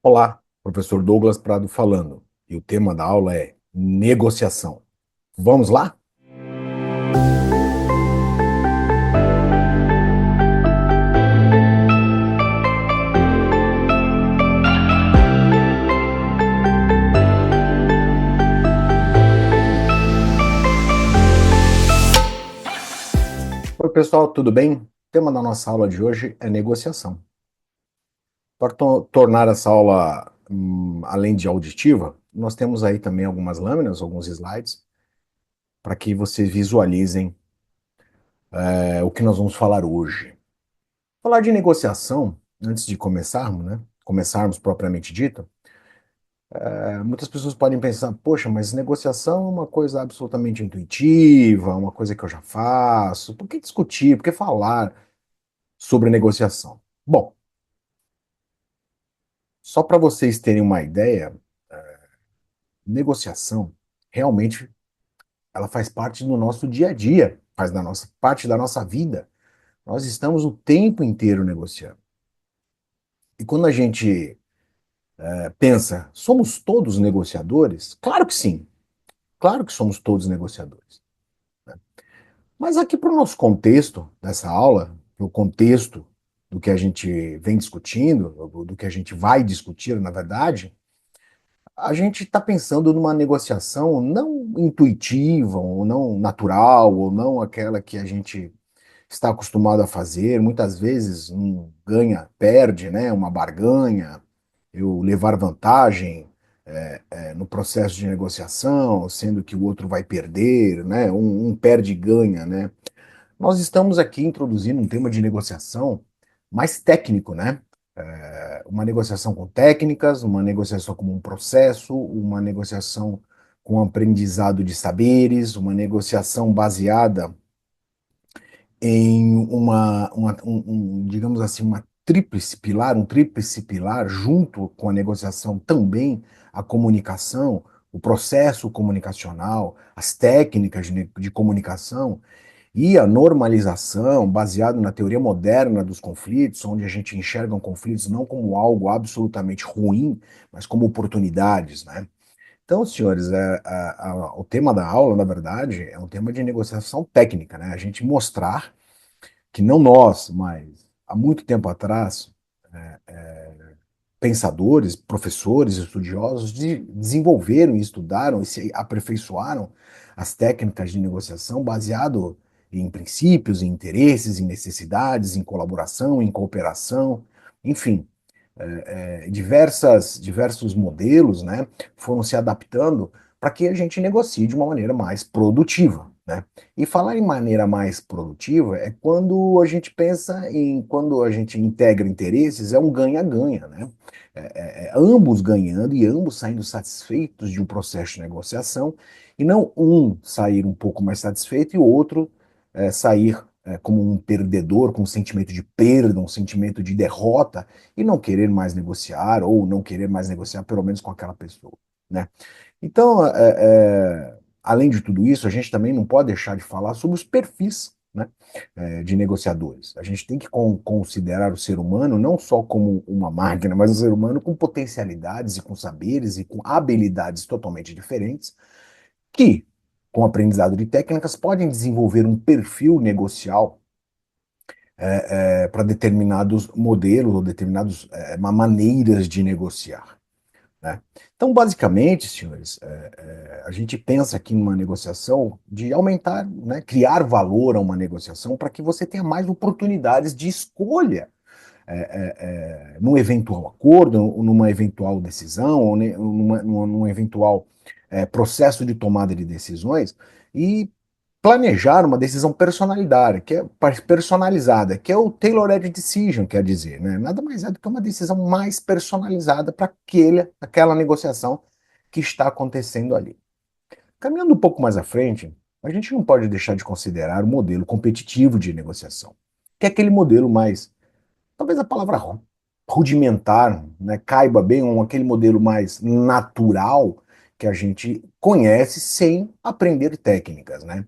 Olá, professor Douglas Prado falando, e o tema da aula é negociação. Vamos lá? Oi, pessoal, tudo bem? O tema da nossa aula de hoje é negociação. Para tornar essa aula, além de auditiva, nós temos aí também algumas lâminas, alguns slides, para que vocês visualizem o que nós vamos falar hoje. Falar de negociação, antes de começarmos, né? Começarmos propriamente dito. Muitas pessoas podem pensar, poxa, mas negociação é uma coisa absolutamente intuitiva, uma coisa que eu já faço. Por que discutir? Por que falar sobre negociação? Bom, só para vocês terem uma ideia, negociação realmente ela faz parte do nosso dia a dia, faz parte da nossa vida. Nós estamos o tempo inteiro negociando. E quando a gente pensa, somos todos negociadores? Claro que sim, claro que somos todos negociadores. Mas aqui para o nosso contexto dessa aula, o contexto do que a gente vem discutindo, do que a gente vai discutir, na verdade, a gente está pensando numa negociação não intuitiva, ou não natural, ou não aquela que a gente está acostumado a fazer. Muitas vezes um ganha, perde, né? Uma barganha, eu levar vantagem no processo de negociação, sendo que o outro vai perder, né? Um perde e ganha, né? Nós estamos aqui introduzindo um tema de negociação mais técnico, né? Uma negociação com técnicas, uma negociação como um processo, uma negociação com aprendizado de saberes, uma negociação baseada em digamos assim, uma tríplice pilar, um tríplice pilar, junto com a negociação também a comunicação, o processo comunicacional, as técnicas de comunicação e a normalização, baseado na teoria moderna dos conflitos, onde a gente enxerga conflitos não como algo absolutamente ruim, mas como oportunidades, né? Então, senhores, o tema da aula, na verdade, é um tema de negociação técnica, né? A gente mostrar que não nós, mas há muito tempo atrás, pensadores, professores, estudiosos desenvolveram e estudaram e se aperfeiçoaram as técnicas de negociação baseado em princípios, em interesses, em necessidades, em colaboração, em cooperação, enfim, diversos modelos, né, foram se adaptando para que a gente negocie de uma maneira mais produtiva, né? E falar em maneira mais produtiva é quando a gente pensa quando a gente integra interesses, é um ganha-ganha, né? Ambos ganhando e ambos saindo satisfeitos de um processo de negociação, e não um sair um pouco mais satisfeito e o outro sair como um perdedor, com um sentimento de perda, um sentimento de derrota, e não querer mais negociar, ou não querer mais negociar, pelo menos com aquela pessoa, né? Então, além de tudo isso, a gente também não pode deixar de falar sobre os perfis, né, de negociadores. A gente tem que considerar o ser humano não só como uma máquina, mas um ser humano com potencialidades e com saberes e com habilidades totalmente diferentes, que, com aprendizado de técnicas, podem desenvolver um perfil negocial para determinados modelos ou determinadas maneiras de negociar, né? Então, basicamente, senhores, a gente pensa aqui numa negociação de aumentar, né, criar valor a uma negociação para que você tenha mais oportunidades de escolha num eventual acordo, numa eventual decisão, ou num eventual processo de tomada de decisões, e planejar uma decisão personalizada, que é o tailored decision, quer dizer, né? Nada mais é do que uma decisão mais personalizada para aquela negociação que está acontecendo ali. Caminhando um pouco mais à frente, a gente não pode deixar de considerar o modelo competitivo de negociação, que é aquele modelo mais, talvez a palavra rudimentar, né, caiba bem, aquele modelo mais natural que a gente conhece sem aprender técnicas, né?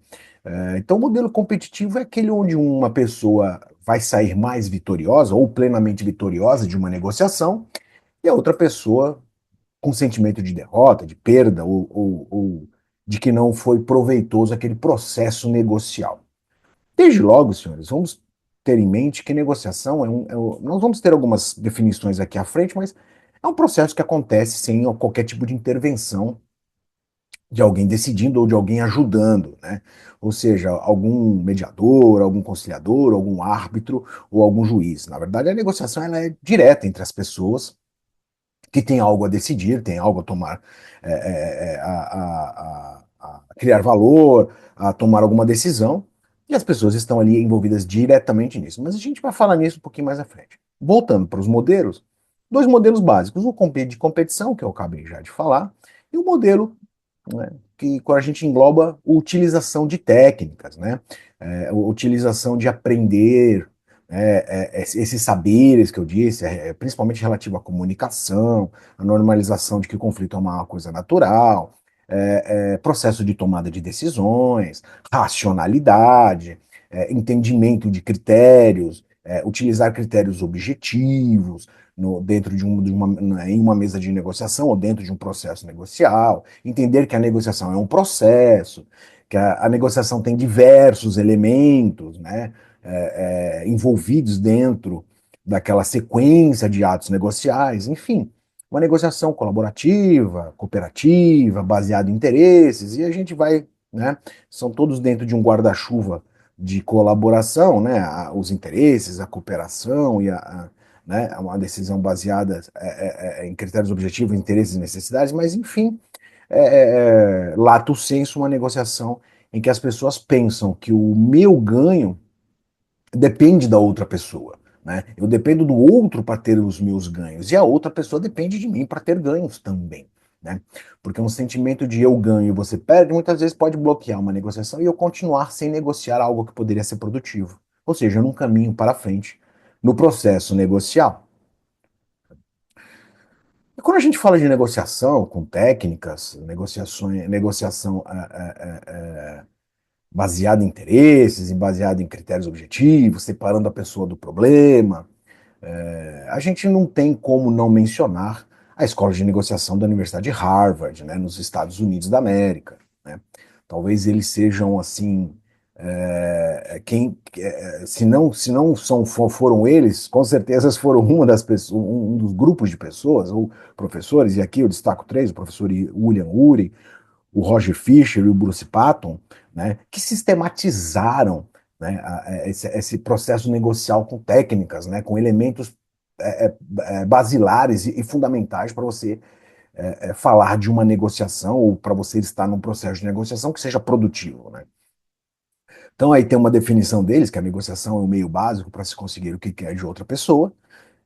Então, o modelo competitivo é aquele onde uma pessoa vai sair mais vitoriosa ou plenamente vitoriosa de uma negociação e a outra pessoa com sentimento de derrota, de perda, ou de que não foi proveitoso aquele processo negocial. Desde logo, senhores, vamos ter em mente que negociação nós vamos ter algumas definições aqui à frente, mas é um processo que acontece sem qualquer tipo de intervenção de alguém decidindo ou de alguém ajudando, né? Ou seja, algum mediador, algum conciliador, algum árbitro ou algum juiz. Na verdade, a negociação ela é direta entre as pessoas que têm algo a decidir, têm algo a tomar, a criar valor, a tomar alguma decisão, e as pessoas estão ali envolvidas diretamente nisso. Mas a gente vai falar nisso um pouquinho mais à frente. Voltando para os modelos, dois modelos básicos: o de competição, que eu acabei já de falar, e o modelo, né, que quando a gente engloba a utilização de técnicas, né, a utilização de aprender, né, esses saberes que eu disse, principalmente relativo à comunicação, a normalização de que o conflito é uma coisa natural, processo de tomada de decisões, racionalidade, entendimento de critérios, utilizar critérios objetivos dentro em uma mesa de negociação ou dentro de um processo negocial, entender que a negociação é um processo, que a negociação tem diversos elementos, né, envolvidos dentro daquela sequência de atos negociais, enfim, uma negociação colaborativa, cooperativa, baseada em interesses, e a gente vai, né, são todos dentro de um guarda-chuva de colaboração, né, os interesses, a cooperação e né, uma decisão baseada em critérios objetivos, interesses e necessidades, mas enfim, lato sensu, uma negociação em que as pessoas pensam que o meu ganho depende da outra pessoa. Né? Eu dependo do outro para ter os meus ganhos, e a outra pessoa depende de mim para ter ganhos também. Né? Porque um sentimento de eu ganho e você perde, muitas vezes pode bloquear uma negociação e eu continuar sem negociar algo que poderia ser produtivo. Ou seja, num caminho para frente no processo negocial. E quando a gente fala de negociação com técnicas, negociação baseada em interesses e baseada em critérios objetivos, separando a pessoa do problema, a gente não tem como não mencionar a escola de negociação da Universidade de Harvard, né, nos Estados Unidos da América. Né? Talvez eles sejam assim, se não foram eles, com certeza foram uma das pessoas, um dos grupos de pessoas ou professores. E aqui eu destaco três: o professor William Ury, o Roger Fisher e o Bruce Patton, né, que sistematizaram, né, esse processo negocial com técnicas, né, com elementos basilares e fundamentais para você falar de uma negociação ou para você estar num processo de negociação que seja produtivo. Né? Então aí tem uma definição deles, que a negociação é o meio básico para se conseguir o que quer de outra pessoa.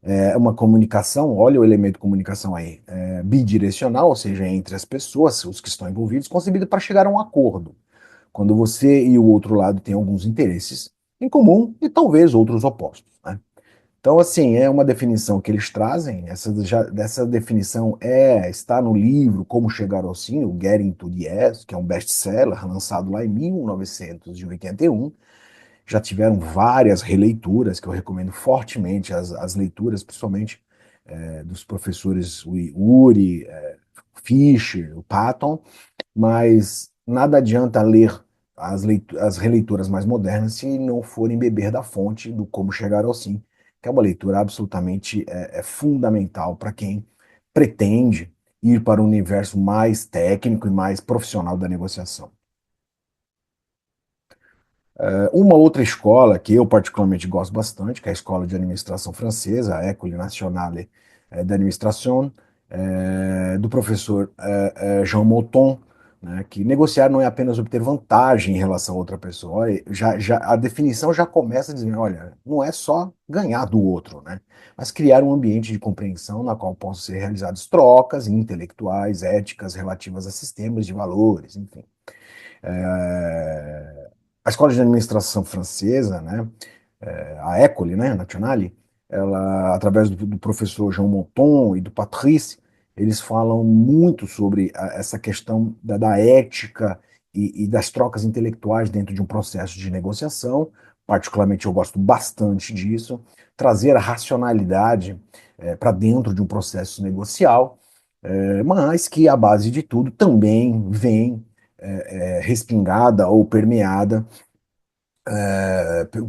É uma comunicação, olha o elemento comunicação aí, bidirecional, ou seja, entre as pessoas, os que estão envolvidos, concebido para chegar a um acordo. Quando você e o outro lado têm alguns interesses em comum e talvez outros opostos. Né? Então, assim, é uma definição que eles trazem. Dessa definição está no livro Como Chegar ao Sim, o Getting to the Yes, que é um best-seller lançado lá em 1981. Já tiveram várias releituras, que eu recomendo fortemente as leituras, principalmente dos professores Uri, Fischer, o Patton, mas nada adianta ler as releituras mais modernas se não forem beber da fonte do Como Chegar ao Sim, que é uma leitura absolutamente fundamental para quem pretende ir para o universo mais técnico e mais profissional da negociação. Uma outra escola que eu particularmente gosto bastante, que é a Escola de Administração Francesa, a École Nationale d'Administration, do professor Jean Mouton, né, que negociar não é apenas obter vantagem em relação a outra pessoa. Olha, a definição já começa dizendo, olha, não é só ganhar do outro, né, mas criar um ambiente de compreensão na qual possam ser realizadas trocas intelectuais, éticas relativas a sistemas de valores, enfim. A Escola de Administração Francesa, né, a École, né, Nationale, ela, através do professor Jean Monton e do Patrice, eles falam muito sobre essa questão da ética e das trocas intelectuais dentro de um processo de negociação, particularmente eu gosto bastante disso, trazer a racionalidade para dentro de um processo negocial, mas que a base de tudo também vem respingada ou permeada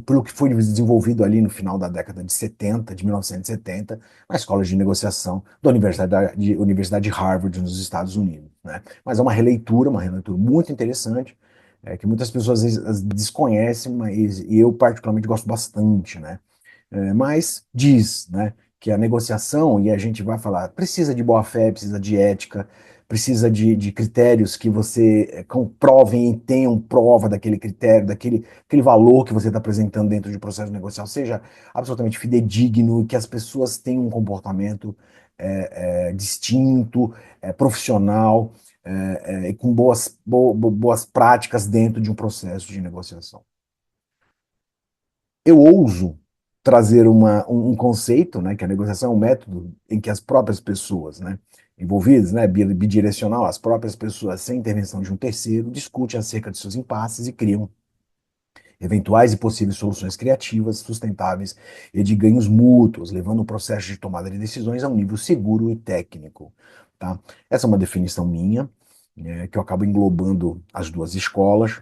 pelo que foi desenvolvido ali no final da década de 70, de 1970, na escola de negociação da Universidade de Harvard, nos Estados Unidos, né? Mas é uma releitura muito interessante, que muitas pessoas às vezes desconhecem, mas e eu particularmente gosto bastante, né? Mas diz, né, que a negociação, e a gente vai falar, precisa de boa-fé, precisa de ética, precisa de critérios que você comprovem e tenham prova daquele critério, aquele valor que você está apresentando dentro de processo negocial, seja absolutamente fidedigno, que as pessoas tenham um comportamento distinto, profissional, e com boas práticas dentro de um processo de negociação. Eu ouso trazer um conceito, né, que a negociação é um método em que as próprias pessoas, né, envolvidas, né, bidirecional, as próprias pessoas, sem intervenção de um terceiro, discutem acerca de seus impasses e criam eventuais e possíveis soluções criativas, sustentáveis e de ganhos mútuos, levando o processo de tomada de decisões a um nível seguro e técnico. Tá? Essa é uma definição minha, que eu acabo englobando as duas escolas,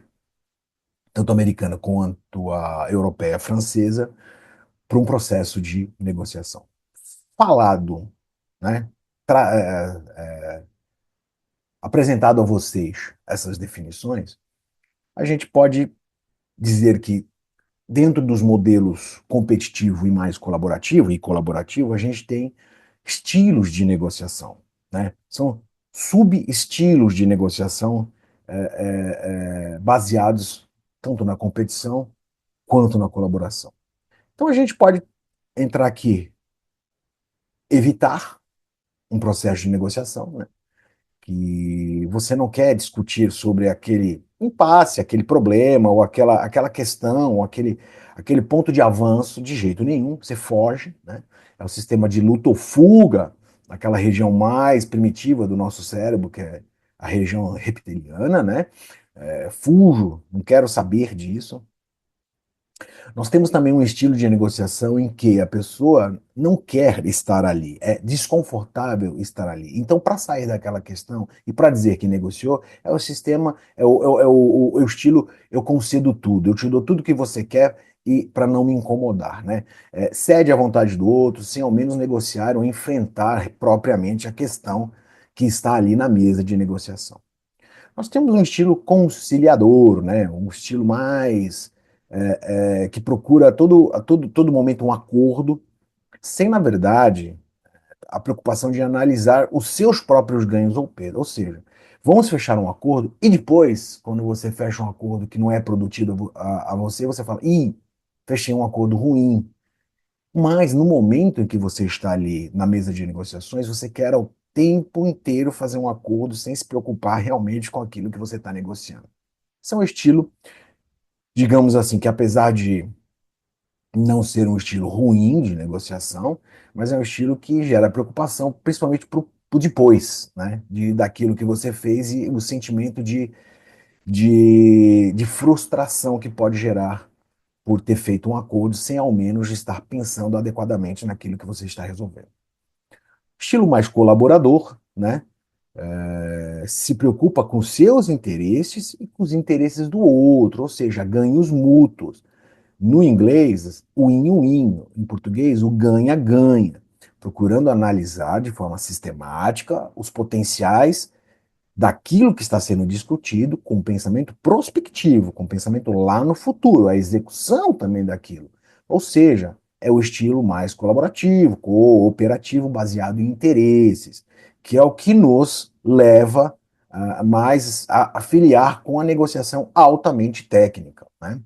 tanto a americana quanto a europeia francesa, para um processo de negociação. Falado, né, apresentado a vocês essas definições, a gente pode dizer que dentro dos modelos competitivo e mais colaborativo e colaborativo, a gente tem estilos de negociação, né? São subestilos de negociação baseados tanto na competição quanto na colaboração. Então a gente pode entrar aqui, evitar um processo de negociação, né? Que você não quer discutir sobre aquele impasse, aquele problema, ou aquela questão, ou aquele ponto de avanço de jeito nenhum, você foge, né? É o sistema de luta ou fuga, naquela região mais primitiva do nosso cérebro, que é a região reptiliana, né? Fujo, não quero saber disso. Nós temos também um estilo de negociação em que a pessoa não quer estar ali, é desconfortável estar ali. Então, para sair daquela questão e para dizer que negociou, é o sistema, é o estilo eu concedo tudo, eu te dou tudo que você quer e para não me incomodar, né? Cede à vontade do outro, sem ao menos negociar ou enfrentar propriamente a questão que está ali na mesa de negociação. Nós temos um estilo conciliador, né? Um estilo mais que procura a todo momento um acordo, sem, na verdade, a preocupação de analisar os seus próprios ganhos ou perdas. Ou seja, vamos fechar um acordo e depois, quando você fecha um acordo que não é produtivo a você, você fala, ih, fechei um acordo ruim. Mas no momento em que você está ali na mesa de negociações, você quer o tempo inteiro fazer um acordo sem se preocupar realmente com aquilo que você está negociando. Esse é um estilo, digamos assim, que apesar de não ser um estilo ruim de negociação, mas é um estilo que gera preocupação, principalmente para o depois, né? Daquilo que você fez e o sentimento de frustração que pode gerar por ter feito um acordo sem ao menos estar pensando adequadamente naquilo que você está resolvendo. Estilo mais colaborador, né? Se preocupa com seus interesses e com os interesses do outro, ou seja, ganhos mútuos. No inglês, o win-win. Em português, o ganha-ganha. Procurando analisar de forma sistemática os potenciais daquilo que está sendo discutido com um pensamento prospectivo, com um pensamento lá no futuro, a execução também daquilo. Ou seja, é o estilo mais colaborativo, cooperativo, baseado em interesses, que é o que nos leva mais a filiar com a negociação altamente técnica, né?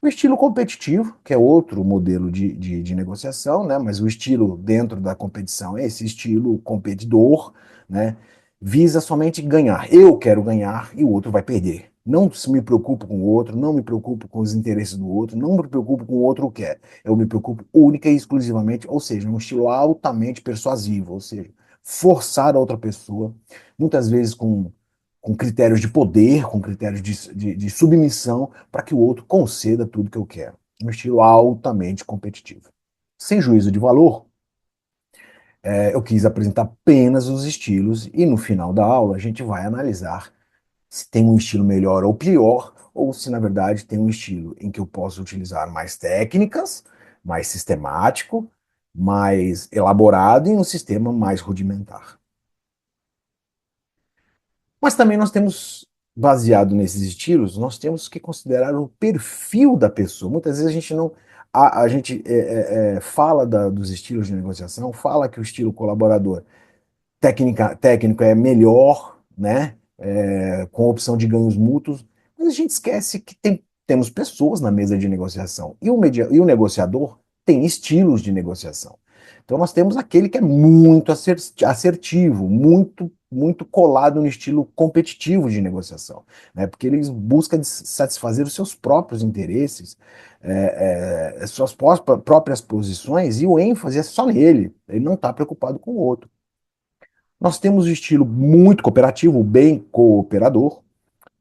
O estilo competitivo, que é outro modelo de negociação, né? Mas o estilo dentro da competição é esse estilo competidor, né? Visa somente ganhar. Eu quero ganhar e o outro vai perder. Não me preocupo com o outro, não me preocupo com os interesses do outro, não me preocupo com o outro quer. Eu me preocupo única e exclusivamente, ou seja, um estilo altamente persuasivo, ou seja, forçar a outra pessoa, muitas vezes com critérios de poder, com critérios de submissão, para que o outro conceda tudo que eu quero. um estilo altamente competitivo. Sem juízo de valor, eu quis apresentar apenas os estilos e no final da aula a gente vai analisar se tem um estilo melhor ou pior, ou se na verdade tem um estilo em que eu posso utilizar mais técnicas, mais sistemático, mais elaborado e um sistema mais rudimentar. Mas também nós temos, baseado nesses estilos, nós temos que considerar o perfil da pessoa. Muitas vezes a gente não. A gente fala dos estilos de negociação, fala que o estilo colaborador técnico é melhor, né? Com opção de ganhos mútuos, mas a gente esquece que temos pessoas na mesa de negociação e o negociador tem estilos de negociação. Então nós temos aquele que é muito assertivo, muito colado no estilo competitivo de negociação, né? Porque ele busca satisfazer os seus próprios interesses, suas próprias posições, e o ênfase é só nele. Ele não está preocupado com o outro. Nós temos o estilo muito cooperativo, bem cooperador,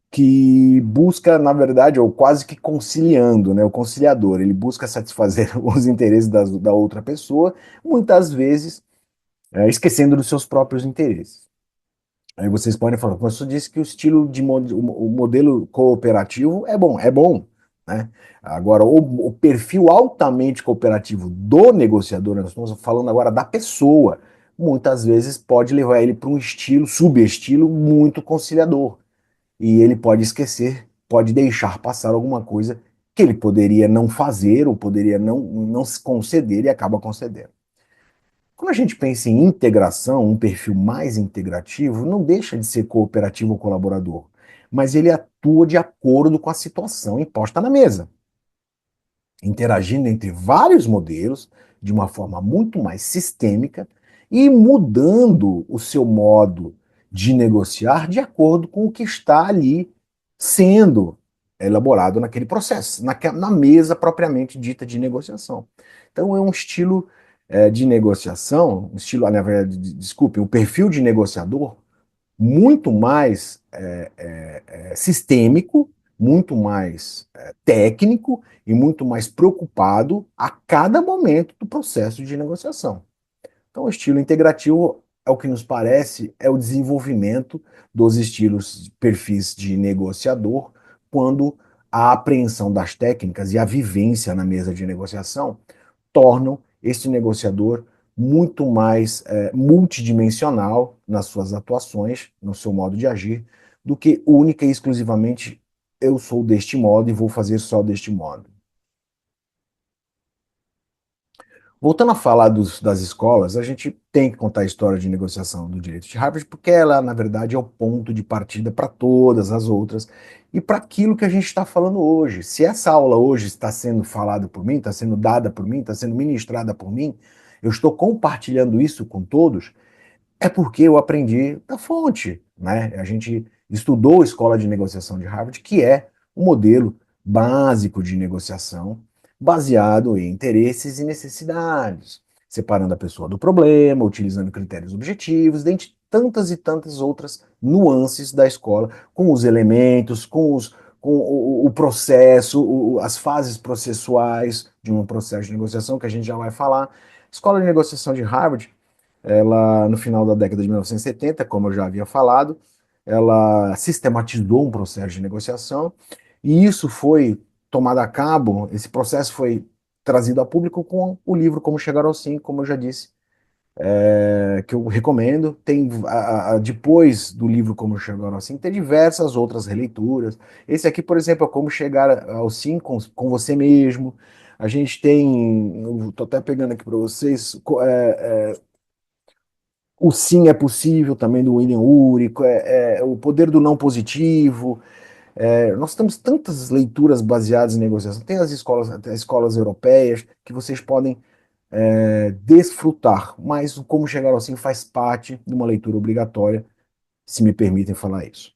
que busca, na verdade, ou quase que conciliando, né? O conciliador, ele busca satisfazer os interesses da outra pessoa, muitas vezes esquecendo dos seus próprios interesses. Aí vocês podem falar, o professor disse que o estilo o modelo cooperativo é bom, né? Agora, o perfil altamente cooperativo do negociador, nós estamos falando agora da pessoa, muitas vezes pode levar ele para um estilo, subestilo muito conciliador. E ele pode esquecer, pode deixar passar alguma coisa que ele poderia não fazer ou poderia não se conceder e acaba concedendo. Quando a gente pensa em integração, um perfil mais integrativo, não deixa de ser cooperativo ou colaborador, mas ele atua de acordo com a situação imposta na mesa, interagindo entre vários modelos de uma forma muito mais sistêmica e mudando o seu modo de negociar de acordo com o que está ali sendo elaborado naquele processo, na mesa propriamente dita de negociação. Então é um estilo de negociação, um estilo, na verdade, desculpe, um perfil de negociador muito mais sistêmico, muito mais técnico e muito mais preocupado a cada momento do processo de negociação. Então, o estilo integrativo é o que nos parece é o desenvolvimento dos estilos, perfis de negociador, quando a apreensão das técnicas e a vivência na mesa de negociação tornam este negociador muito mais multidimensional nas suas atuações, no seu modo de agir, do que única e exclusivamente eu sou deste modo e vou fazer só deste modo. Voltando a falar das escolas, a gente tem que contar a história de negociação do direito de Harvard, porque ela, na verdade, é o ponto de partida para todas as outras e para aquilo que a gente está falando hoje. Se essa aula hoje está sendo falada por mim, está sendo dada por mim, está sendo ministrada por mim, eu estou compartilhando isso com todos, é porque eu aprendi da fonte, né? A gente estudou a Escola de Negociação de Harvard, que é o modelo básico de negociação baseado em interesses e necessidades, separando a pessoa do problema, utilizando critérios objetivos, dentre tantas e tantas outras nuances da escola, com os elementos, com o processo, as fases processuais de um processo de negociação, que a gente já vai falar. Escola de Negociação de Harvard, ela, no final da década de 1970, como eu já havia falado, ela sistematizou um processo de negociação e isso foi tomado a cabo, esse processo foi trazido a público com o livro Como Chegar ao Sim, como eu já disse, que eu recomendo. Tem depois do livro Como Chegar ao Sim, tem diversas outras releituras. Esse aqui, por exemplo, é Como Chegar ao Sim com você mesmo. A gente tem, eu tô até pegando aqui para vocês, o Sim é Possível, também do William Ury, o Poder do Não Positivo. Nós temos tantas leituras baseadas em negociação. Tem as escolas europeias que vocês podem desfrutar, mas o Como Chegar ao Sim faz parte de uma leitura obrigatória, se me permitem falar isso.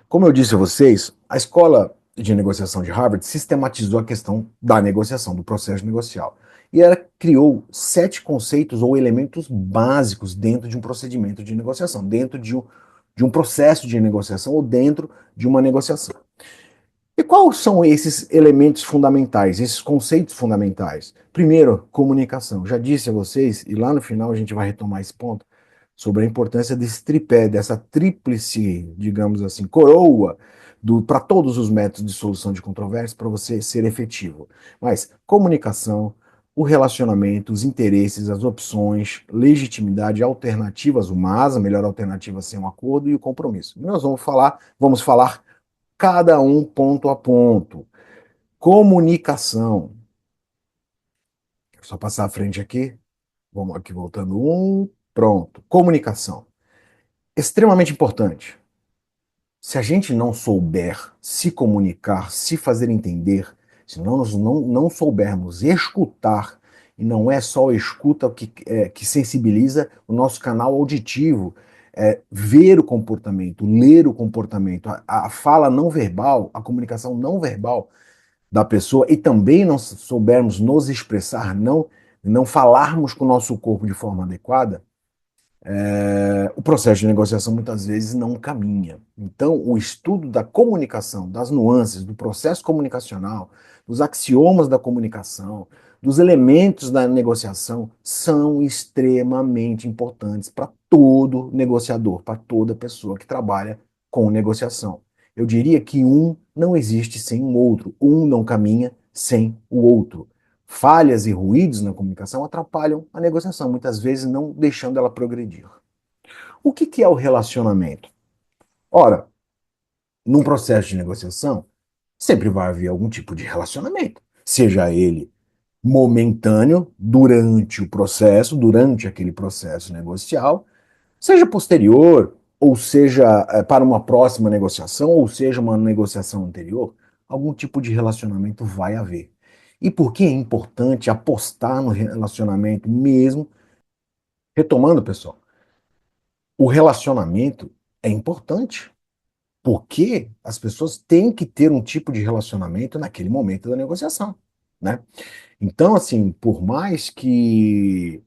Como eu disse a vocês, a escola de negociação de Harvard sistematizou a questão da negociação, do processo negocial. E ela criou 7 conceitos ou elementos básicos dentro de um procedimento de negociação, dentro de um processo de negociação ou dentro de uma negociação. E quais são esses elementos fundamentais, esses conceitos fundamentais? Primeiro, comunicação. Já disse a vocês, e lá no final a gente vai retomar esse ponto, sobre a importância desse tripé, dessa tríplice, digamos assim, coroa para todos os métodos de solução de controvérsia para você ser efetivo. Mas comunicação, o relacionamento, os interesses, as opções, legitimidade, alternativas, o mas, a melhor alternativa sem um acordo e o compromisso. Nós vamos falar cada um ponto a ponto. Comunicação. Só passar à frente aqui. Vamos aqui voltando um. Pronto. Comunicação. Extremamente importante. Se a gente não souber se comunicar, se fazer entender, se nós não soubermos escutar, e não é só a escuta que sensibiliza o nosso canal auditivo, ver o comportamento, ler o comportamento, a fala não verbal, a comunicação não verbal da pessoa e também não soubermos nos expressar, não falarmos com o nosso corpo de forma adequada, o processo de negociação muitas vezes não caminha. Então, o estudo da comunicação, das nuances, do processo comunicacional, dos axiomas da comunicação, dos elementos da negociação são extremamente importantes para todo negociador, para toda pessoa que trabalha com negociação. Eu diria que um não existe sem o outro, um não caminha sem o outro. Falhas e ruídos na comunicação atrapalham a negociação, muitas vezes não deixando ela progredir. O que é o relacionamento? Ora, num processo de negociação, sempre vai haver algum tipo de relacionamento, seja ele momentâneo, durante o processo, durante aquele processo negocial, seja posterior, ou seja para uma próxima negociação, ou seja uma negociação anterior, algum tipo de relacionamento vai haver. E por que é importante apostar no relacionamento mesmo? Retomando, pessoal, o relacionamento é importante, porque as pessoas têm que ter um tipo de relacionamento naquele momento da negociação, né? Então, assim, por mais que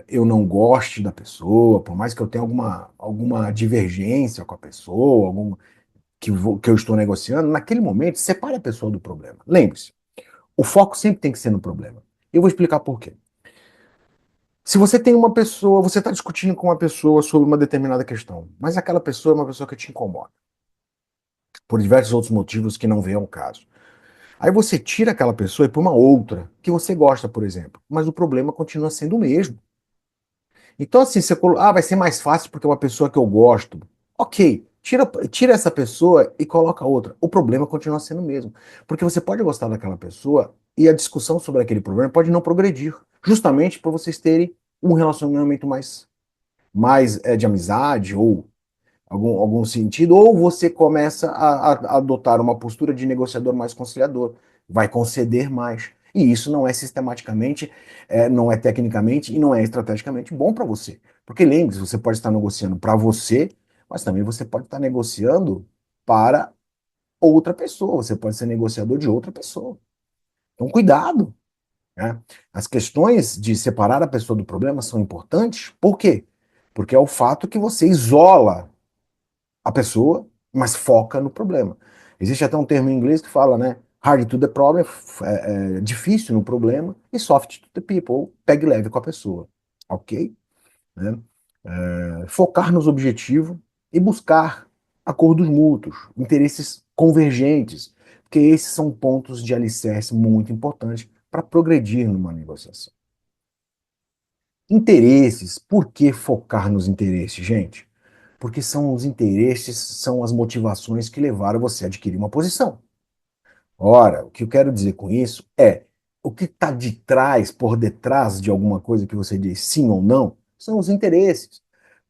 eu não goste da pessoa, por mais que eu tenha alguma divergência com a pessoa, que eu estou negociando, naquele momento, separe a pessoa do problema. Lembre-se, o foco sempre tem que ser no problema. Eu vou explicar por quê. Se você tem uma pessoa, você está discutindo com uma pessoa sobre uma determinada questão, mas aquela pessoa é uma pessoa que te incomoda, por diversos outros motivos que não vêm ao caso. Aí você tira aquela pessoa e põe uma outra, que você gosta, por exemplo, mas o problema continua sendo o mesmo. Então, assim, vai ser mais fácil porque é uma pessoa que eu gosto. Ok, tira essa pessoa e coloca outra. O problema continua sendo o mesmo. Porque você pode gostar daquela pessoa e a discussão sobre aquele problema pode não progredir. Justamente para vocês terem um relacionamento mais de amizade ou algum sentido, ou você começa a adotar uma postura de negociador mais conciliador, vai conceder mais. E isso não é sistematicamente, não é tecnicamente e não é estrategicamente bom para você. Porque lembre-se, você pode estar negociando para você, mas também você pode estar negociando para outra pessoa, você pode ser negociador de outra pessoa. Então, cuidado, né? As questões de separar a pessoa do problema são importantes. Por quê? Porque é o fato que você isola a pessoa, mas foca no problema. Existe até um termo em inglês que fala, né? Hard to the problem, difícil no problema, e soft to the people, ou pegue leve com a pessoa. Ok? Né? Focar nos objetivos e buscar acordos mútuos, interesses convergentes, porque esses são pontos de alicerce muito importantes para progredir numa negociação. Interesses, por que focar nos interesses, gente? Porque são os interesses, são as motivações que levaram você a adquirir uma posição. Ora, o que eu quero dizer com isso é o que está de trás, por detrás de alguma coisa que você diz sim ou não, são os interesses.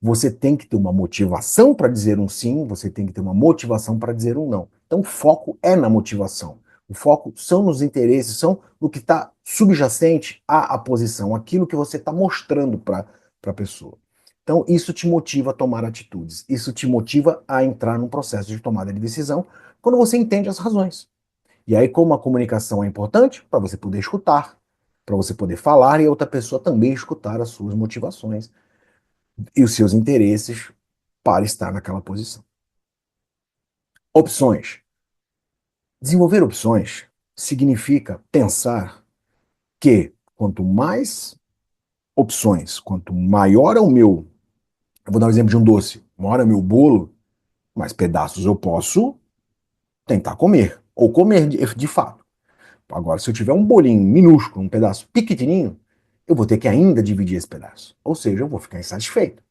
Você tem que ter uma motivação para dizer um sim, você tem que ter uma motivação para dizer um não. Então, o foco é na motivação. O foco são nos interesses, são no que está subjacente à posição, aquilo que você está mostrando para a pessoa. Então, isso te motiva a tomar atitudes, isso te motiva a entrar num processo de tomada de decisão quando você entende as razões. E aí, como a comunicação é importante, para você poder escutar, para você poder falar e a outra pessoa também escutar as suas motivações e os seus interesses para estar naquela posição. Opções. Desenvolver opções significa pensar que quanto mais opções, quanto maior é o meu, eu vou dar um exemplo de um doce, maior é o meu bolo, mais pedaços eu posso tentar comer, ou comer de fato. Agora, se eu tiver um bolinho minúsculo, um pedaço pequenininho, eu vou ter que ainda dividir esse pedaço. Ou seja, eu vou ficar insatisfeito.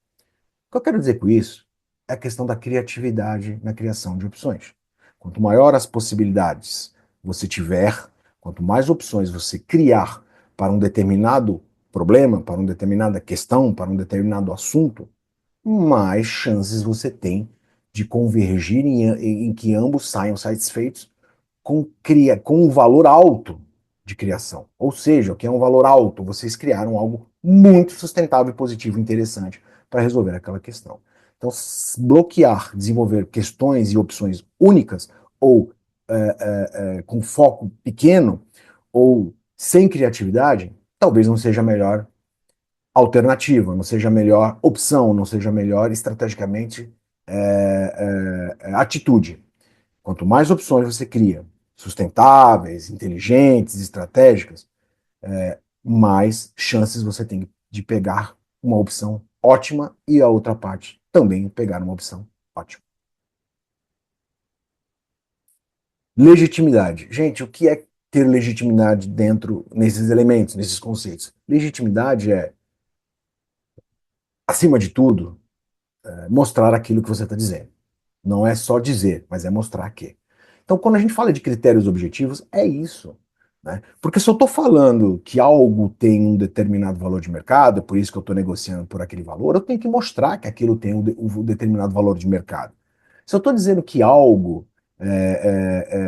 O que eu quero dizer com isso é a questão da criatividade na criação de opções. Quanto maior as possibilidades você tiver, quanto mais opções você criar para um determinado problema, para uma determinada questão, para um determinado assunto, mais chances você tem de convergir em que ambos saiam satisfeitos com um valor alto de criação. Ou seja, o que é um valor alto? Vocês criaram algo muito sustentável, positivo, interessante para resolver aquela questão. Então, bloquear, desenvolver questões e opções únicas ou com foco pequeno ou sem criatividade, talvez não seja a melhor alternativa, não seja a melhor opção, não seja a melhor estrategicamente atitude. Quanto mais opções você cria, sustentáveis, inteligentes, estratégicas, mais chances você tem de pegar uma opção ótima e a outra parte também pegar uma opção ótima. Legitimidade. Gente, o que é ter legitimidade dentro nesses elementos, nesses conceitos? Legitimidade é, acima de tudo, mostrar aquilo que você está dizendo. Não é só dizer, mas é mostrar que. Então, quando a gente fala de critérios objetivos, é isso. Né? Porque se eu estou falando que algo tem um determinado valor de mercado, é por isso que eu estou negociando por aquele valor, eu tenho que mostrar que aquilo tem um determinado valor de mercado. Se eu estou dizendo que algo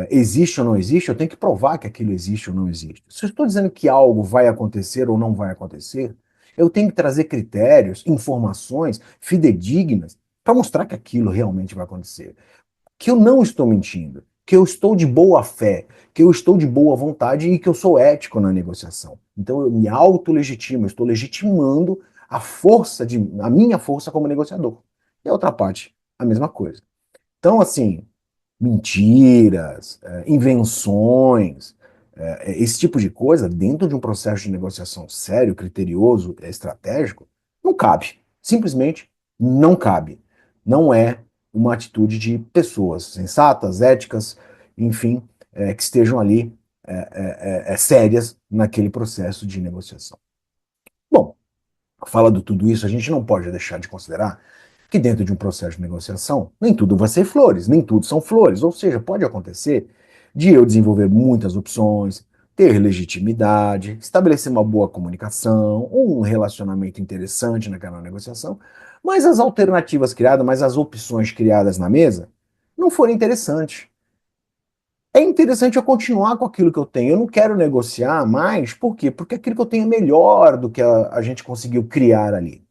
existe ou não existe, eu tenho que provar que aquilo existe ou não existe. Se eu estou dizendo que algo vai acontecer ou não vai acontecer, eu tenho que trazer critérios, informações fidedignas para mostrar que aquilo realmente vai acontecer. Que eu não estou mentindo, que eu estou de boa fé, que eu estou de boa vontade e que eu sou ético na negociação. Então eu me autolegitimo, eu estou legitimando a minha força como negociador. E a outra parte, a mesma coisa. Então, assim, mentiras, invenções, esse tipo de coisa, dentro de um processo de negociação sério, criterioso, estratégico, não cabe. Simplesmente não cabe. Não é uma atitude de pessoas sensatas, éticas, enfim, que estejam ali sérias naquele processo de negociação. Bom, falando tudo isso, a gente não pode deixar de considerar que dentro de um processo de negociação, nem tudo vai ser flores, nem tudo são flores. Ou seja, pode acontecer de eu desenvolver muitas opções, ter legitimidade, estabelecer uma boa comunicação, um relacionamento interessante naquela negociação, mas as alternativas criadas, mas as opções criadas na mesa não forem interessantes. É interessante eu continuar com aquilo que eu tenho. Eu não quero negociar mais, por quê? Porque aquilo que eu tenho é melhor do que a gente conseguiu criar ali.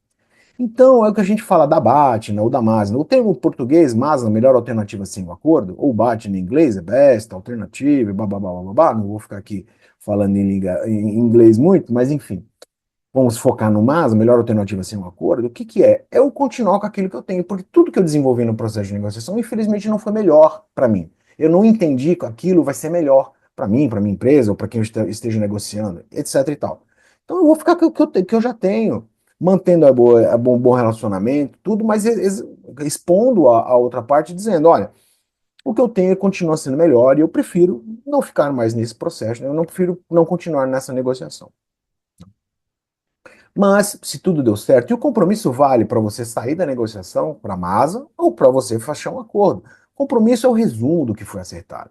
Então, é o que a gente fala da BATNA ou da MASNA. O termo português, MASNA, melhor alternativa sem o acordo, ou BATNA em inglês, é best, alternative, babá, não vou ficar aqui falando em inglês muito, mas enfim. Vamos focar no MASNA, melhor alternativa sem o acordo. O que que é? É eu continuar com aquilo que eu tenho, porque tudo que eu desenvolvi no processo de negociação, infelizmente, não foi melhor para mim. Eu não entendi que aquilo vai ser melhor para minha empresa, ou para quem eu esteja negociando, etc e tal. Então eu vou ficar com o que eu já tenho, mantendo bom relacionamento, tudo, mas expondo a outra parte, dizendo, olha, o que eu tenho continua sendo melhor e eu prefiro não ficar mais nesse processo, né? Eu não prefiro não continuar nessa negociação. Mas, se tudo deu certo, e o compromisso vale para você sair da negociação para a masa ou para você fechar um acordo. Compromisso é o resumo do que foi acertado.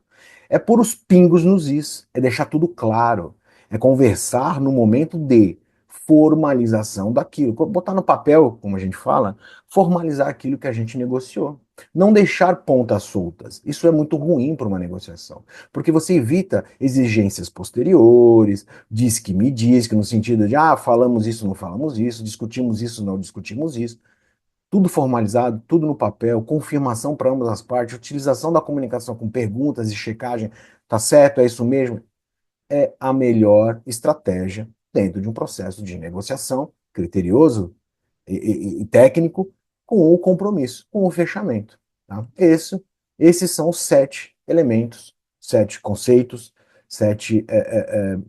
É pôr os pingos nos is, é deixar tudo claro, é conversar no momento de formalização daquilo, botar no papel, como a gente fala, formalizar aquilo que a gente negociou. Não deixar pontas soltas. Isso é muito ruim para uma negociação, porque você evita exigências posteriores, diz que me diz, que no sentido de, falamos isso, não falamos isso, discutimos isso, não discutimos isso. Tudo formalizado, tudo no papel, confirmação para ambas as partes, utilização da comunicação com perguntas e checagem, tá certo, é isso mesmo, é a melhor estratégia dentro de um processo de negociação criterioso e técnico com o compromisso, com o fechamento. Tá? Esses são os 7 elementos, 7 conceitos, 7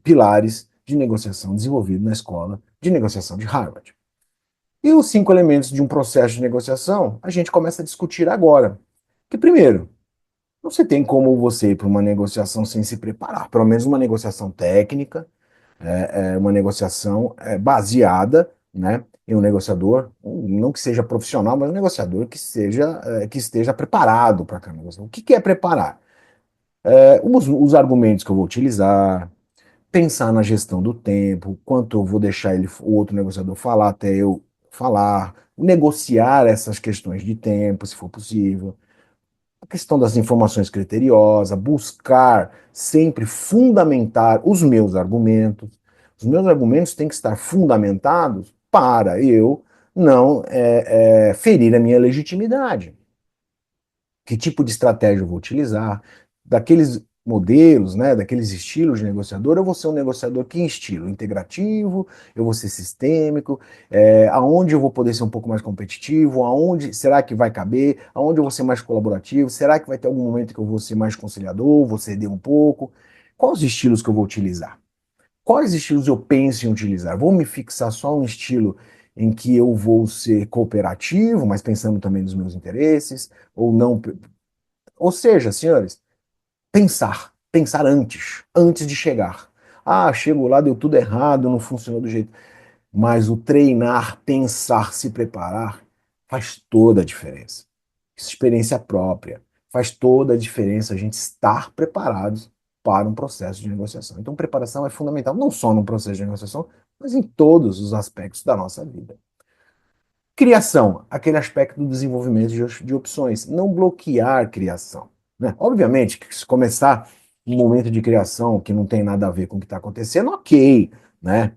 pilares de negociação desenvolvidos na escola de negociação de Harvard. E os 5 elementos de um processo de negociação a gente começa a discutir agora. Que primeiro, não se tem como você ir para uma negociação sem se preparar, pelo menos uma negociação técnica, uma negociação baseada, né, em um negociador, não que seja profissional, mas um negociador que esteja preparado para aquela negociação. O que é preparar? Os argumentos que eu vou utilizar, pensar na gestão do tempo, quanto eu vou deixar o outro negociador falar até eu falar, negociar essas questões de tempo, se for possível, a questão das informações criteriosas, buscar sempre fundamentar os meus argumentos. Os meus argumentos têm que estar fundamentados para eu não ferir a minha legitimidade. Que tipo de estratégia eu vou utilizar? Daqueles modelos, né, daqueles estilos de negociador, eu vou ser um negociador que estilo integrativo, eu vou ser sistêmico, aonde eu vou poder ser um pouco mais competitivo, aonde será que vai caber, aonde eu vou ser mais colaborativo, será que vai ter algum momento que eu vou ser mais conciliador, vou ceder um pouco? Quais os estilos que eu vou utilizar? Quais estilos eu penso em utilizar? Vou me fixar só um estilo em que eu vou ser cooperativo, mas pensando também nos meus interesses, ou não? Ou seja, senhores, pensar antes de chegar. Ah, chego lá, deu tudo errado, não funcionou do jeito. Mas o treinar, pensar, se preparar, faz toda a diferença. Experiência própria. Faz toda a diferença a gente estar preparados para um processo de negociação. Então, preparação é fundamental, não só no processo de negociação, mas em todos os aspectos da nossa vida. Criação, aquele aspecto do desenvolvimento de opções, não bloquear criação. Né? Obviamente que se começar um momento de criação que não tem nada a ver com o que está acontecendo, ok, né?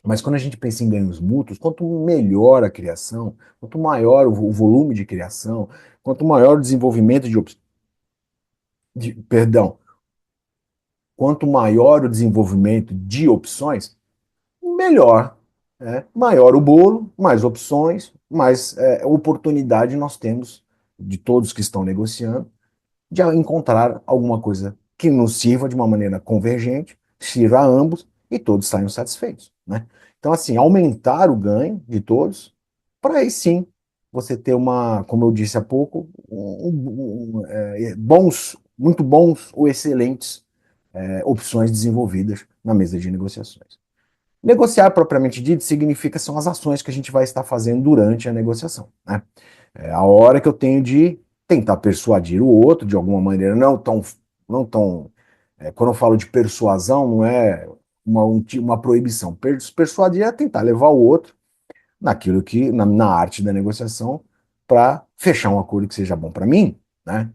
Mas quando a gente pensa em ganhos mútuos, quanto melhor a criação, quanto maior o volume de criação, quanto maior o desenvolvimento perdão, quanto maior o desenvolvimento de opções, melhor. Maior o bolo, mais opções, mais oportunidade nós temos, de todos que estão negociando, de encontrar alguma coisa que nos sirva de uma maneira convergente, sirva a ambos e todos saiam satisfeitos. Né? Então, assim, aumentar o ganho de todos, para aí sim você ter como eu disse há pouco, muito bons ou excelentes opções desenvolvidas na mesa de negociações. Negociar propriamente dito significa são as ações que a gente vai estar fazendo durante a negociação. Né? É a hora que eu tenho de tentar persuadir o outro de alguma maneira, não tão. Quando eu falo de persuasão, não é uma proibição. Persuadir é tentar levar o outro naquilo que, na arte da negociação, para fechar um acordo que seja bom para mim, né?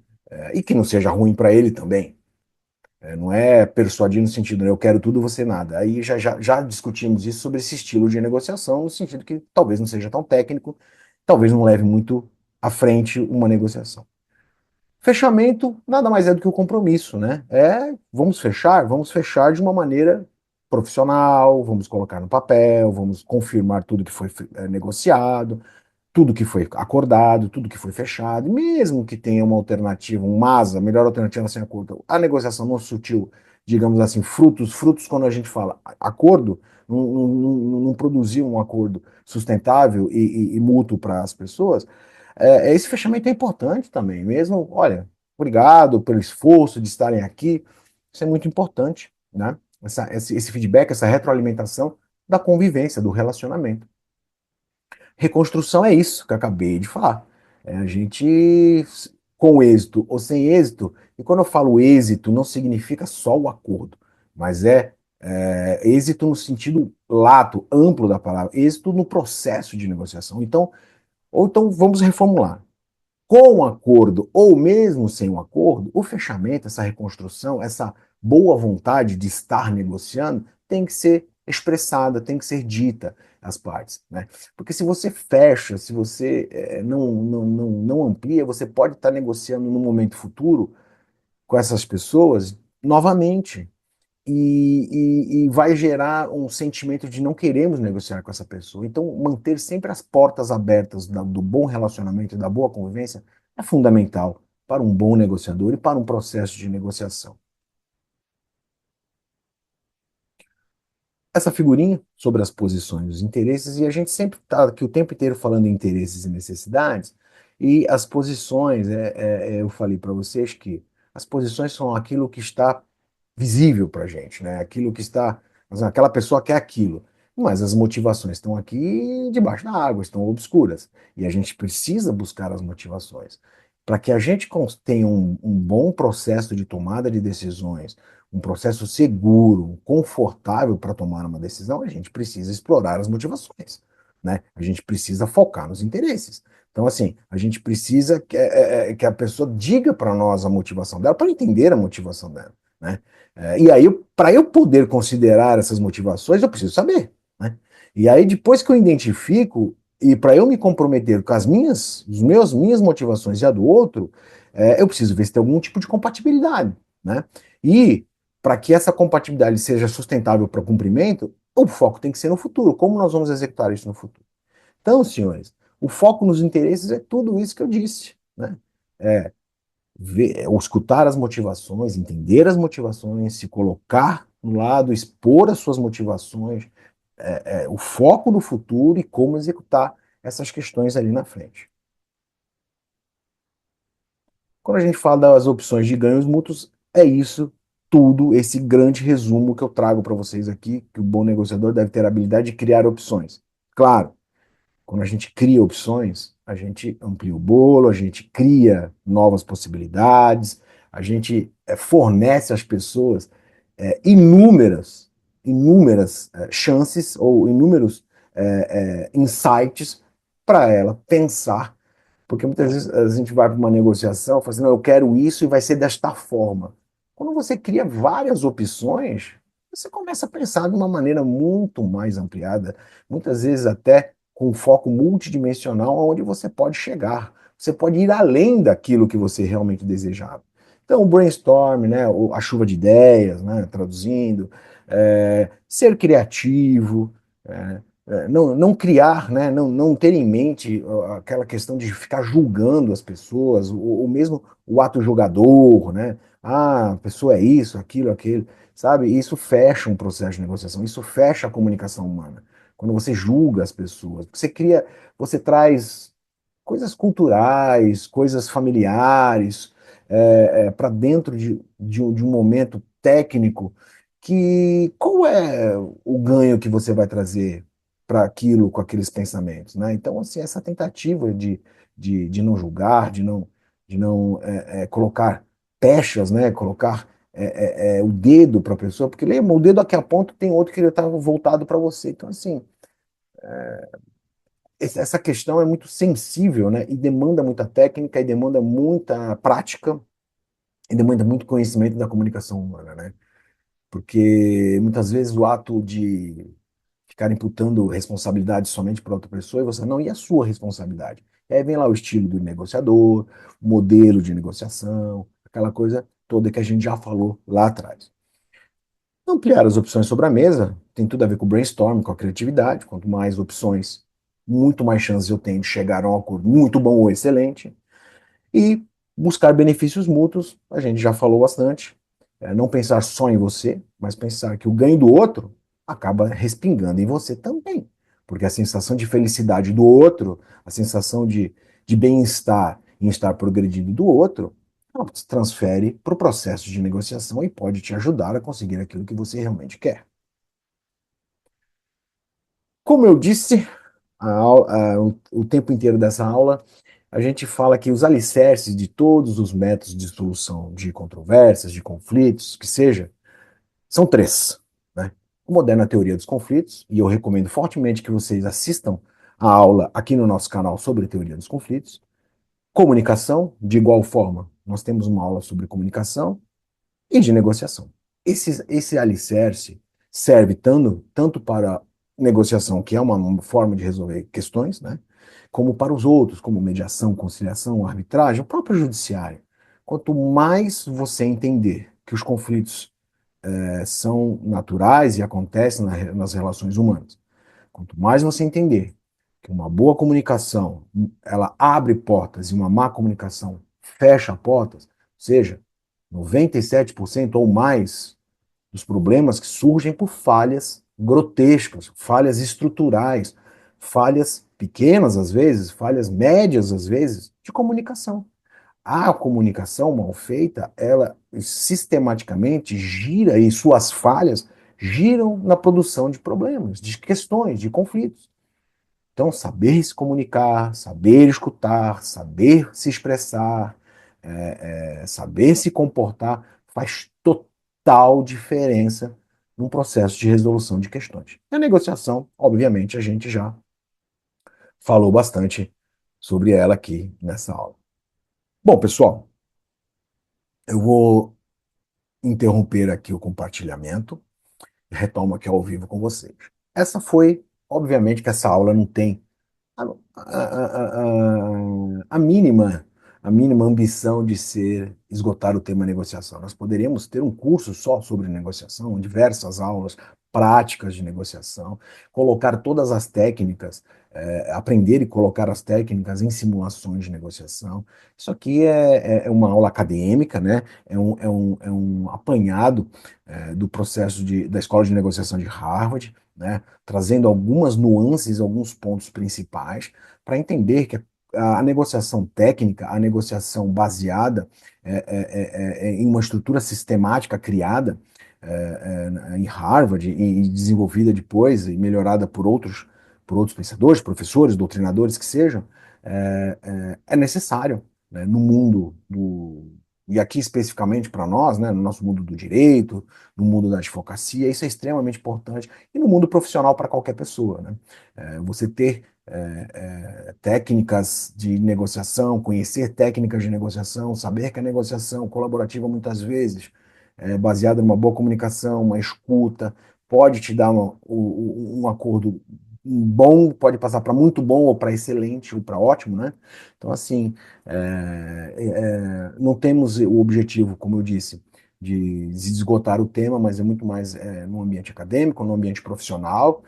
E que não seja ruim para ele também. Não é persuadir no sentido, né, eu quero tudo, você nada. Aí já discutimos isso sobre esse estilo de negociação, no sentido que talvez não seja tão técnico, talvez não leve muito à frente uma negociação. Fechamento nada mais é do que o compromisso, né? Vamos fechar de uma maneira profissional, vamos colocar no papel, vamos confirmar tudo que foi negociado, tudo que foi acordado, tudo que foi fechado, mesmo que tenha uma alternativa, a melhor alternativa sem acordo, a negociação não surtiu, digamos assim, frutos quando a gente fala acordo, não produziu um acordo sustentável e mútuo para as pessoas, esse fechamento é importante também, mesmo, olha, obrigado pelo esforço de estarem aqui, isso é muito importante, né? Esse feedback, essa retroalimentação da convivência, do relacionamento. Reconstrução é isso que eu acabei de falar. A gente, com êxito ou sem êxito, e quando eu falo êxito, não significa só o acordo, mas êxito no sentido lato, amplo da palavra, êxito no processo de negociação. Então vamos reformular. Com um acordo ou mesmo sem um acordo, o fechamento, essa reconstrução, essa boa vontade de estar negociando tem que ser expressada, tem que ser dita às partes, né? Porque se você fecha, se você não amplia, você pode estar negociando no momento futuro com essas pessoas novamente e vai gerar um sentimento de não queremos negociar com essa pessoa. Então, manter sempre as portas abertas do bom relacionamento e da boa convivência é fundamental para um bom negociador e para um processo de negociação. Essa figurinha sobre as posições dos interesses, e a gente sempre está aqui o tempo inteiro falando em interesses e necessidades, e as posições, eu falei para vocês que as posições são aquilo que está visível para a gente, né? Aquilo que está, mas aquela pessoa quer aquilo, mas as motivações estão aqui debaixo da água, estão obscuras, e a gente precisa buscar as motivações. Para que a gente tenha um bom processo de tomada de decisões, um processo seguro, confortável para tomar uma decisão, a gente precisa explorar as motivações, né? A gente precisa focar nos interesses. Então, assim, a gente precisa que a pessoa diga para nós a motivação dela, para entender a motivação dela, né? E aí, para eu poder considerar essas motivações, eu preciso saber, né? E aí, depois que eu identifico, e para eu me comprometer com minhas motivações e a do outro, eu preciso ver se tem algum tipo de compatibilidade, né? E para que essa compatibilidade seja sustentável para o cumprimento, o foco tem que ser no futuro. Como nós vamos executar isso no futuro? Então, senhores, o foco nos interesses é tudo isso que eu disse, né? É escutar as motivações, entender as motivações, se colocar no lado, expor as suas motivações, o foco no futuro e como executar essas questões ali na frente. Quando a gente fala das opções de ganhos mútuos, é isso tudo, esse grande resumo que eu trago para vocês aqui, que o bom negociador deve ter a habilidade de criar opções. Claro, quando a gente cria opções, a gente amplia o bolo, a gente cria novas possibilidades, a gente fornece às pessoas inúmeras chances ou inúmeros insights para ela pensar, porque muitas vezes a gente vai para uma negociação e fala assim, não, eu quero isso e vai ser desta forma. Quando você cria várias opções, você começa a pensar de uma maneira muito mais ampliada, muitas vezes até com um foco multidimensional onde você pode chegar. Você pode ir além daquilo que você realmente desejava. Então, o brainstorm, né, a chuva de ideias, né, traduzindo, ser criativo, não criar, né, não ter em mente aquela questão de ficar julgando as pessoas, ou mesmo o ato julgador, né? Ah, a pessoa é isso, aquilo, aquilo, sabe? Isso fecha um processo de negociação, isso fecha a comunicação humana. Quando você julga as pessoas, você cria, você traz coisas culturais, coisas familiares, para dentro de um momento técnico, que qual é o ganho que você vai trazer para aquilo, com aqueles pensamentos, né? Então, assim, essa tentativa de não julgar, de não colocar pechas, né? Colocar o dedo para a pessoa, porque lembra, o dedo aqui a ponto tem outro que ele está voltado para você. Então, assim, essa questão é muito sensível, né? E demanda muita técnica, e demanda muita prática, e demanda muito conhecimento da comunicação humana, né? Porque muitas vezes o ato de ficar imputando responsabilidade somente para outra pessoa e você não, e a sua responsabilidade? E aí vem lá o estilo do negociador, o modelo de negociação, aquela coisa toda que a gente já falou lá atrás. Ampliar as opções sobre a mesa tem tudo a ver com o brainstorming, com a criatividade. Quanto mais opções, muito mais chances eu tenho de chegar a um acordo muito bom ou excelente. E buscar benefícios mútuos, a gente já falou bastante. Não pensar só em você, mas pensar que o ganho do outro acaba respingando em você também. Porque a sensação de felicidade do outro, a sensação de bem-estar em estar progredindo do outro, ela se transfere para o processo de negociação e pode te ajudar a conseguir aquilo que você realmente quer. Como eu disse, o tempo inteiro dessa aula, a gente fala que os alicerces de todos os métodos de solução de controvérsias, de conflitos, que seja, são três, né? A moderna teoria dos conflitos, e eu recomendo fortemente que vocês assistam a aula aqui no nosso canal sobre teoria dos conflitos. Comunicação, de igual forma, nós temos uma aula sobre comunicação e de negociação. Esse alicerce serve tanto para negociação, que é uma forma de resolver questões, né? Como para os outros, como mediação, conciliação, arbitragem, o próprio judiciário. Quanto mais você entender que os conflitos são naturais e acontecem nas relações humanas, quanto mais você entender que uma boa comunicação ela abre portas e uma má comunicação fecha portas, ou seja, 97% ou mais dos problemas que surgem por falhas grotescas, falhas estruturais, falhas pequenas às vezes, falhas médias às vezes, de comunicação. A comunicação mal feita, ela sistematicamente gira e suas falhas giram na produção de problemas, de questões, de conflitos. Então, saber se comunicar, saber escutar, saber se expressar, saber se comportar faz total diferença num processo de resolução de questões. E a negociação, obviamente, a gente já falou bastante sobre ela aqui nessa aula. Bom, pessoal, eu vou interromper aqui o compartilhamento e retomo aqui ao vivo com vocês. Essa foi, obviamente, que essa aula não tem a, a mínima, a mínima ambição de ser esgotar o tema negociação. Nós poderíamos ter um curso só sobre negociação, diversas aulas práticas de negociação, colocar todas as técnicas, aprender e colocar as técnicas em simulações de negociação. Isso aqui é uma aula acadêmica, né? É um apanhado do processo da Escola de Negociação de Harvard, né? Trazendo algumas nuances, alguns pontos principais, para entender que a negociação técnica, a negociação baseada em uma estrutura sistemática criada em Harvard e desenvolvida depois e melhorada por outros pensadores, professores, doutrinadores que sejam, é necessário, né, no mundo e aqui especificamente para nós, né, no nosso mundo do direito, no mundo da advocacia, isso é extremamente importante, e no mundo profissional para qualquer pessoa, né? Você ter técnicas de negociação, conhecer técnicas de negociação, saber que a negociação colaborativa muitas vezes baseada numa boa comunicação, uma escuta, pode te dar um acordo bom, pode passar para muito bom, ou para excelente, ou para ótimo, né? Então, assim, não temos o objetivo, como eu disse, de esgotar o tema, mas é muito mais no ambiente acadêmico, no ambiente profissional,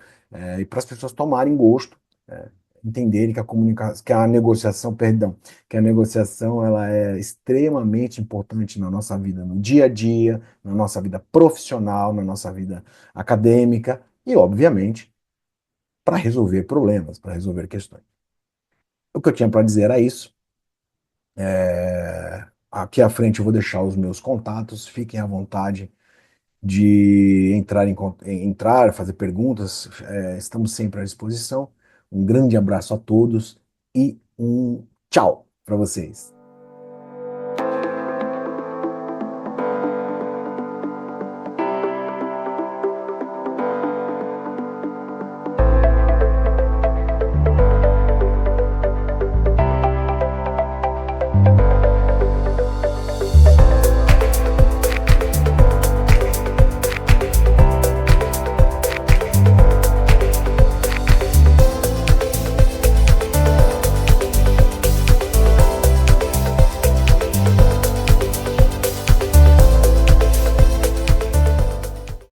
e para as pessoas tomarem gosto, entenderem que que a negociação, perdão, que a negociação ela é extremamente importante na nossa vida, no dia a dia, na nossa vida profissional, na nossa vida acadêmica e, obviamente, para resolver problemas, para resolver questões. O que eu tinha para dizer era isso. Aqui à frente eu vou deixar os meus contatos, fiquem à vontade de entrar, fazer perguntas, estamos sempre à disposição. Um grande abraço a todos e um tchau para vocês.